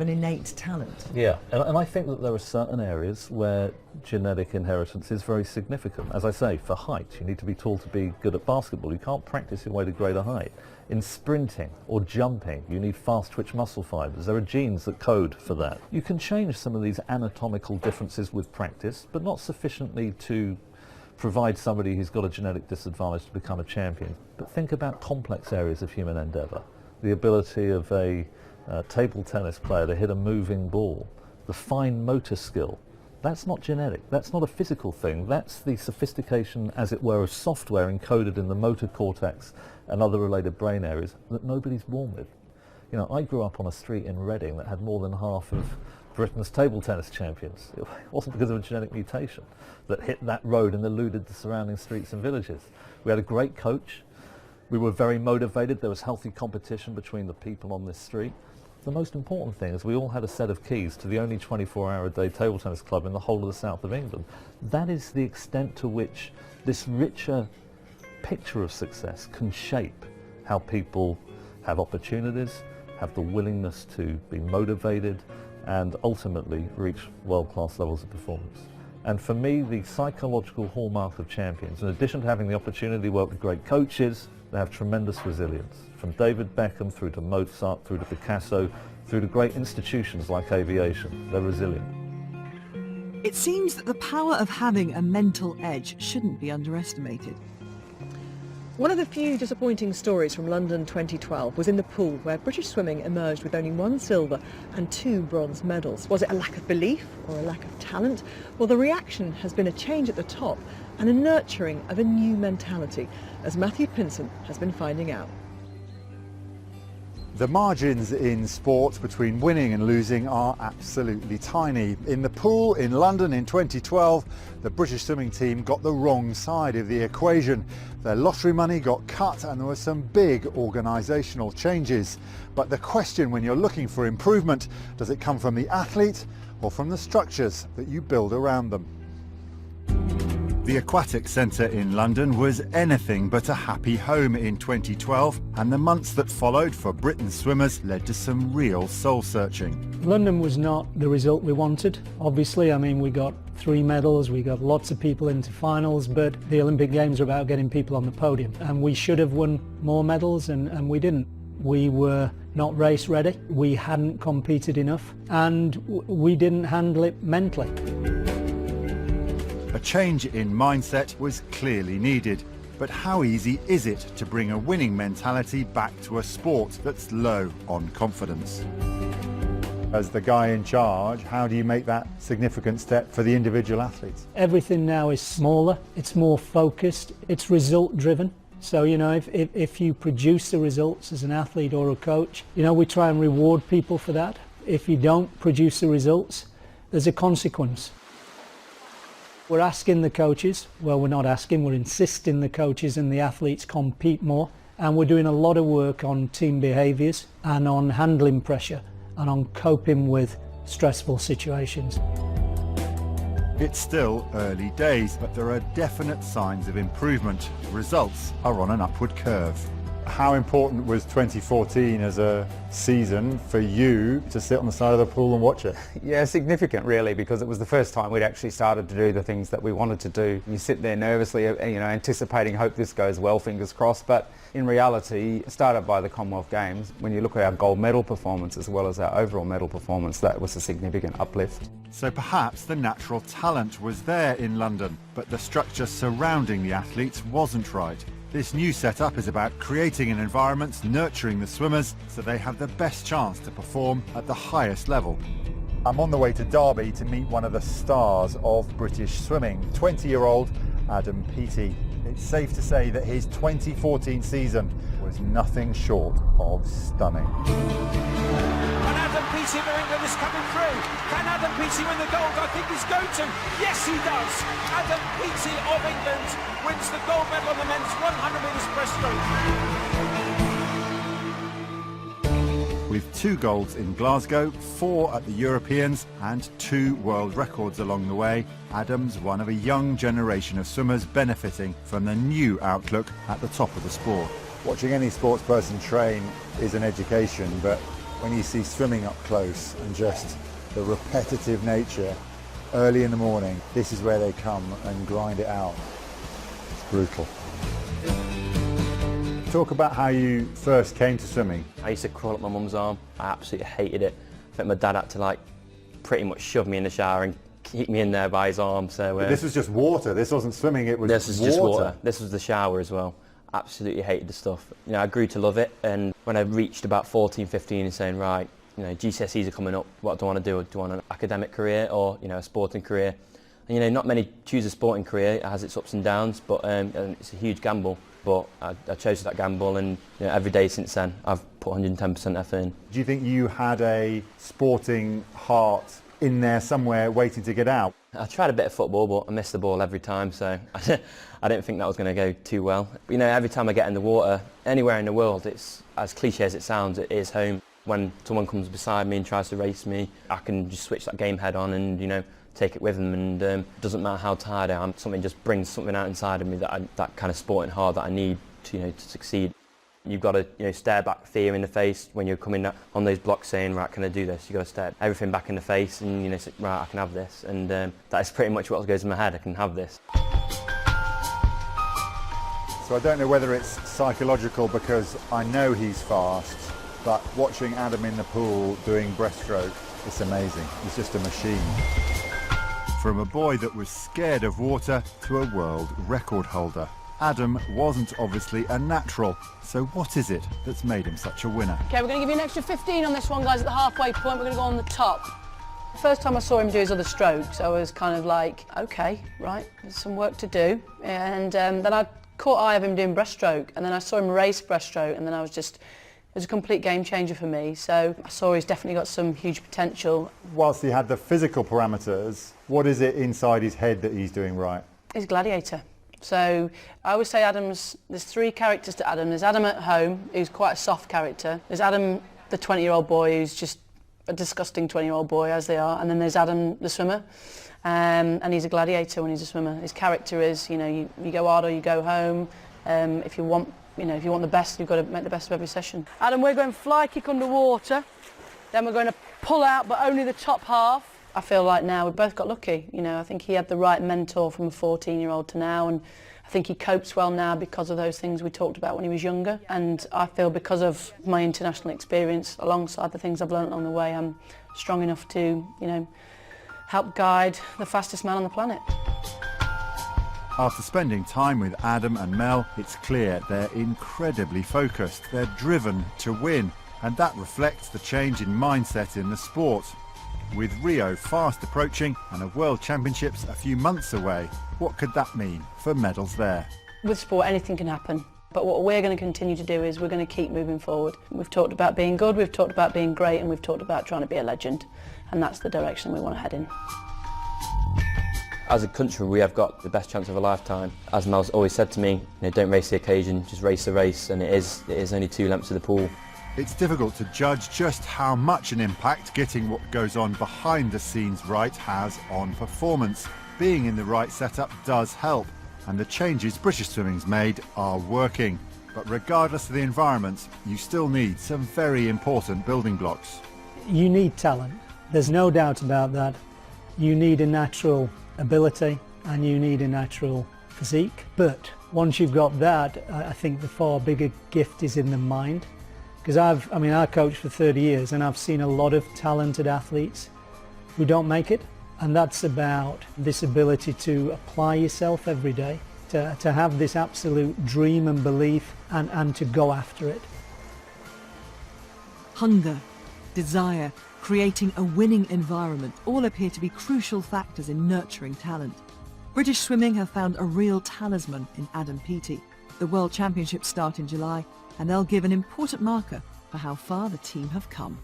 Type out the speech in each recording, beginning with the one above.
An innate talent. Yeah, and I think that there are certain areas where genetic inheritance is very significant. As I say, for height, you need to be tall to be good at basketball. You can't practice your way to greater height. In sprinting or jumping, you need fast twitch muscle fibers. There are genes that code for that. You can change some of these anatomical differences with practice, but not sufficiently to provide somebody who's got a genetic disadvantage to become a champion. But think about complex areas of human endeavour. The ability of a table tennis player to hit a moving ball, the fine motor skill, that's not genetic, that's not a physical thing, that's the sophistication, as it were, of software encoded in the motor cortex and other related brain areas that nobody's born with. You know, I grew up on a street in Reading that had more than half of Britain's table tennis champions. It wasn't because of a genetic mutation that hit that road and eluded the surrounding streets and villages. We had a great coach, we were very motivated, there was healthy competition between the people on this street. The most important thing is we all had a set of keys to the only 24-hour-a-day table tennis club in the whole of the south of England. That is the extent to which this richer picture of success can shape how people have opportunities, have the willingness to be motivated, and ultimately reach world-class levels of performance. And for me, the psychological hallmark of champions, in addition to having the opportunity to work with great coaches, they have tremendous resilience. From David Beckham through to Mozart, through to Picasso, through to great institutions like aviation, they're resilient. It seems that the power of having a mental edge shouldn't be underestimated. One of the few disappointing stories from London 2012 was in the pool, where British swimming emerged with only 1 silver and 2 bronze medals. Was it a lack of belief or a lack of talent? Well, the reaction has been a change at the top and a nurturing of a new mentality, as Matthew Pinsent has been finding out. The margins in sport between winning and losing are absolutely tiny. In the pool in London in 2012, the British swimming team got the wrong side of the equation. Their lottery money got cut and there were some big organisational changes. But the question when you're looking for improvement, does it come from the athlete or from the structures that you build around them? The Aquatic Centre in London was anything but a happy home in 2012, and the months that followed for Britain's swimmers led to some real soul-searching. London was not the result we wanted, obviously. I mean, we got 3 medals, we got lots of people into finals, but the Olympic Games are about getting people on the podium, and we should have won more medals, and we didn't. We were not race ready, we hadn't competed enough, and we didn't handle it mentally. A change in mindset was clearly needed, but how easy is it to bring a winning mentality back to a sport that's low on confidence? As the guy in charge, how do you make that significant step for the individual athletes? Everything now is smaller, it's more focused, it's result driven. So, you know, if you produce the results as an athlete or a coach, you know, we try and reward people for that. If you don't produce the results, there's a consequence. We're asking the coaches, well, we're not asking, we're insisting the coaches and the athletes compete more, and we're doing a lot of work on team behaviours and on handling pressure and on coping with stressful situations. It's still early days, but there are definite signs of improvement. Results are on an upward curve. How important was 2014 as a season for you to sit on the side of the pool and watch it? Yeah, significant really, because it was the first time we'd actually started to do the things that we wanted to do. You sit there nervously, you know, anticipating, hope this goes well, fingers crossed, but in reality, started by the Commonwealth Games. When you look at our gold medal performance as well as our overall medal performance, that was a significant uplift. So perhaps the natural talent was there in London, but the structure surrounding the athletes wasn't right. This new setup is about creating an environment nurturing the swimmers so they have the best chance to perform at the highest level. I'm on the way to Derby to meet one of the stars of British swimming, 20-year-old Adam Peaty. It's safe to say that his 2014 season was nothing short of stunning. And Adam Peaty of England is coming through. Can Adam Peaty win the gold? I think he's going to. Yes, he does. Adam Peaty of England wins the gold medal on the men's 100 metres breaststroke. With 2 golds in Glasgow, 4 at the Europeans and 2 world records along the way, Adam's one of a young generation of swimmers benefiting from the new outlook at the top of the sport. Watching any sports person train is an education, but when you see swimming up close and just the repetitive nature early in the morning. This is where they come and grind it out. It's brutal. Talk about how you first came to swimming. I used to crawl up my mum's arm. I absolutely hated it. I think my dad had to like pretty much shove me in the shower and keep me in there by his arm. So This was just water. This wasn't swimming. It was this was just water. This was the shower as well. Absolutely hated the stuff. You know, I grew to love it, and when I reached about 14, 15 and saying, right, you know, GCSEs are coming up, what do I want to do? Do I want an academic career or, you know, a sporting career? And, you know, not many choose a sporting career. It has its ups and downs, but and it's a huge gamble. But I chose that gamble, and you know, every day since then I've put 110% effort in. Do you think you had a sporting heart in there somewhere waiting to get out? I tried a bit of football, but I missed the ball every time, so I didn't think that was going to go too well. You know, every time I get in the water, anywhere in the world, it's as cliche as it sounds, it is home. When someone comes beside me and tries to race me, I can just switch that game head on and, you know, take it with them, and it doesn't matter how tired I am, something just brings something out inside of me, that kind of sporting heart that I need to, you know, to succeed. You've got to, you know, stare back fear in the face when you're coming on those blocks saying, right, can I do this? You've got to stare everything back in the face and, you know, say, right, I can have this. And that is pretty much what goes in my head, I can have this. So I don't know whether it's psychological because I know he's fast, but watching Adam in the pool doing breaststroke, it's amazing. He's just a machine. From a boy that was scared of water to a world record holder, Adam wasn't obviously a natural. So what is it that's made him such a winner? Okay, we're going to give you an extra 15 on this one, guys, at the halfway point. We're going to go on the top. The first time I saw him do his other strokes, I was kind of like, okay, right, there's some work to do. And then I caught eye of him doing breaststroke, and then I saw him race breaststroke, and then I was just, it was a complete game changer for me. So I saw he's definitely got some huge potential. Whilst he had the physical parameters, what is it inside his head that he's doing right? He's a gladiator. So I always say there's three characters to Adam. There's Adam at home, who's quite a soft character. There's Adam, the 20-year-old boy, who's just a disgusting 20-year-old boy, as they are. And then there's Adam, the swimmer. And he's a gladiator when he's a swimmer. His character is, you know, you go hard or you go home. If you want the best, you've got to make the best of every session. Adam, we're going fly kick underwater. Then we're going to pull out, but only the top half. I feel like now we've both got lucky. You know, I think he had the right mentor from a 14-year-old to now, and I think he copes well now because of those things we talked about when he was younger. And I feel because of my international experience, alongside the things I've learned along the way, I'm strong enough to, you know, help guide the fastest man on the planet. After spending time with Adam and Mel, it's clear they're incredibly focused. They're driven to win, and that reflects the change in mindset in the sport. With Rio fast approaching and a World Championships a few months away, what could that mean for medals there? With sport, anything can happen. But what we're going to continue to do is we're going to keep moving forward. We've talked about being good, we've talked about being great, and we've talked about trying to be a legend. And that's the direction we want to head in. As a country, we have got the best chance of a lifetime. As Mel's always said to me, you know, don't race the occasion, just race the race, and it is only 2 laps of the pool. It's difficult to judge just how much an impact getting what goes on behind the scenes right has on performance. Being in the right setup does help, and the changes British Swimming's made are working. But regardless of the environment, you still need some very important building blocks. You need talent. There's no doubt about that. You need a natural ability and you need a natural physique. But once you've got that, I think the far bigger gift is in the mind. Because I coached for 30 years and I've seen a lot of talented athletes who don't make it. And that's about this ability to apply yourself every day, to have this absolute dream and belief and to go after it. Hunger, desire, creating a winning environment all appear to be crucial factors in nurturing talent. British Swimming have found a real talisman in Adam Peaty. The World Championships start in July, and they'll give an important marker for how far the team have come.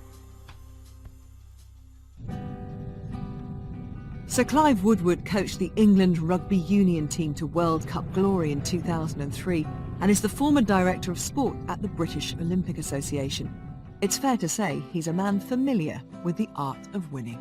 Sir Clive Woodward coached the England Rugby Union team to World Cup glory in 2003 and is the former Director of Sport at the British Olympic Association. It's fair to say he's a man familiar with the art of winning.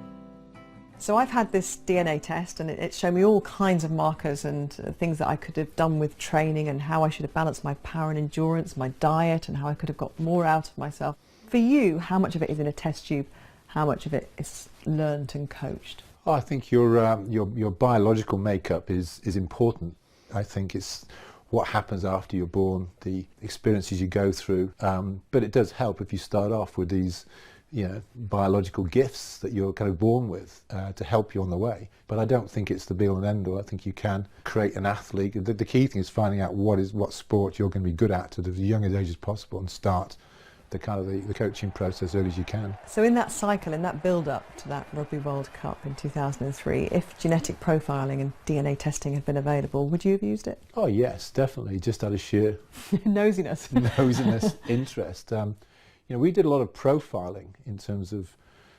So I've had this DNA test and it showed me all kinds of markers and things that I could have done with training and how I should have balanced my power and endurance, my diet, and how I could have got more out of myself. For you, how much of it is in a test tube? How much of it is learnt and coached? I think your biological makeup is important. I think it's what happens after you're born, the experiences you go through. But it does help if you start off with these, biological gifts that you're kind of born with to help you on the way. But I don't think it's the be all and end all. I think you can create an athlete. The key thing is finding out what sport you're going to be good at at as young an age as possible, and start the coaching process as early as you can. So in that cycle, in that build-up to that Rugby World Cup in 2003, if genetic profiling and DNA testing had been available, would you have used it? Oh yes, definitely, just out of sheer Nosiness. interest. We did a lot of profiling in terms of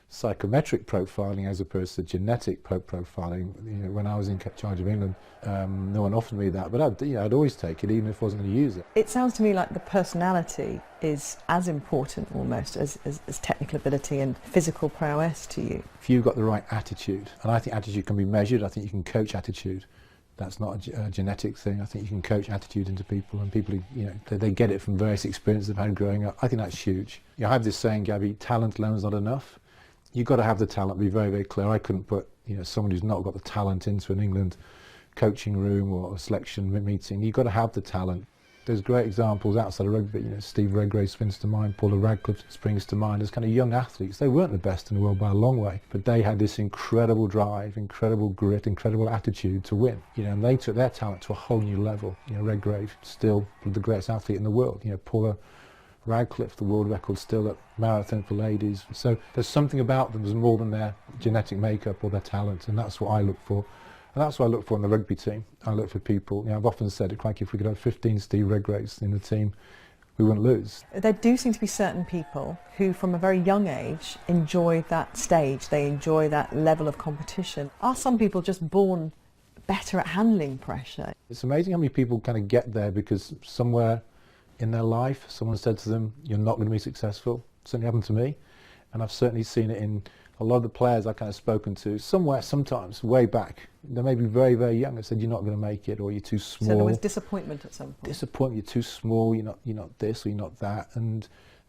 psychometric profiling as opposed to genetic profiling. When I was in charge of England, no one offered me that, but I'd always take it even if I wasn't going to use it. It sounds to me like the personality is as important almost as technical ability and physical prowess to you. If you've got the right attitude, and I think attitude can be measured, I think you can coach attitude. That's not a genetic thing. I think you can coach attitude into people, and people, they get it from various experiences they've had growing up. I think that's huge. I have this saying, Gabby, talent alone is not enough. You've got to have the talent, be very, very clear. I couldn't put, someone who's not got the talent into an England coaching room or a selection meeting. You've got to have the talent. There's great examples outside of rugby. Steve Redgrave springs to mind, Paula Radcliffe springs to mind as kind of young athletes. They weren't the best in the world by a long way, but they had this incredible drive, incredible grit, incredible attitude to win. And they took their talent to a whole new level. Redgrave, still the greatest athlete in the world. Paula Radcliffe, the world record still at marathon for ladies. So there's something about them. There's more than their genetic makeup or their talent, and that's what I look for. And that's what I look for in the rugby team. I look for people, I've often said it, if we could have 15 Steve Redgraves in the team, we wouldn't lose. There do seem to be certain people who from a very young age enjoy that stage, they enjoy that level of competition. Are some people just born better at handling pressure? It's amazing how many people kind of get there because somewhere in their life someone said to them, you're not going to be successful. It certainly happened to me, and I've certainly seen it in a lot of the players I've kind of spoken to, sometimes, way back. They may be very, very young. They said, you're not going to make it, or you're too small. So there was disappointment at some point. Disappointment, you're too small, you're not this, or you're not that. And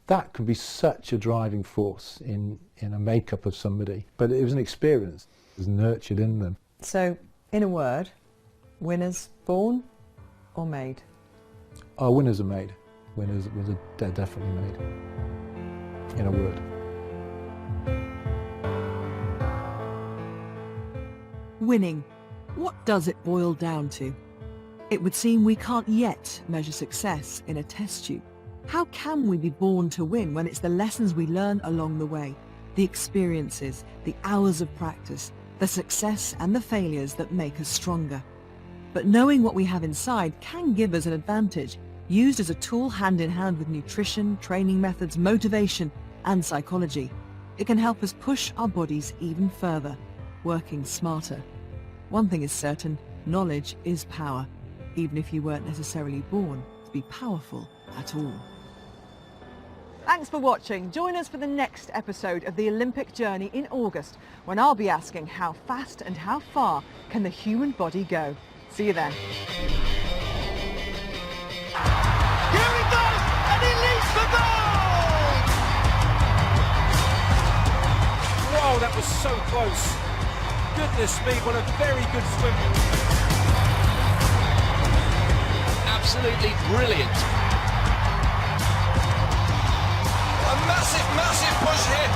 that can be such a driving force in a makeup of somebody. But it was an experience. It was nurtured in them. So, in a word, winners born or made? Oh, winners are made. Winners are definitely made. In a word. Winning. What does it boil down to? It would seem we can't yet measure success in a test tube. How can we be born to win when it's the lessons we learn along the way, the experiences, the hours of practice, the success and the failures that make us stronger? But knowing what we have inside can give us an advantage, used as a tool hand in hand with nutrition, training methods, motivation and psychology. It can help us push our bodies even further, working smarter. One thing is certain, knowledge is power, even if you weren't necessarily born to be powerful at all. Thanks for watching. Join us for the next episode of the Olympic Journey in August, when I'll be asking how fast and how far can the human body go. See you then. Here he goes, and he leads for gold! Wow, that was so close. Goodness me, what a very good swim. Absolutely brilliant. A massive, massive push here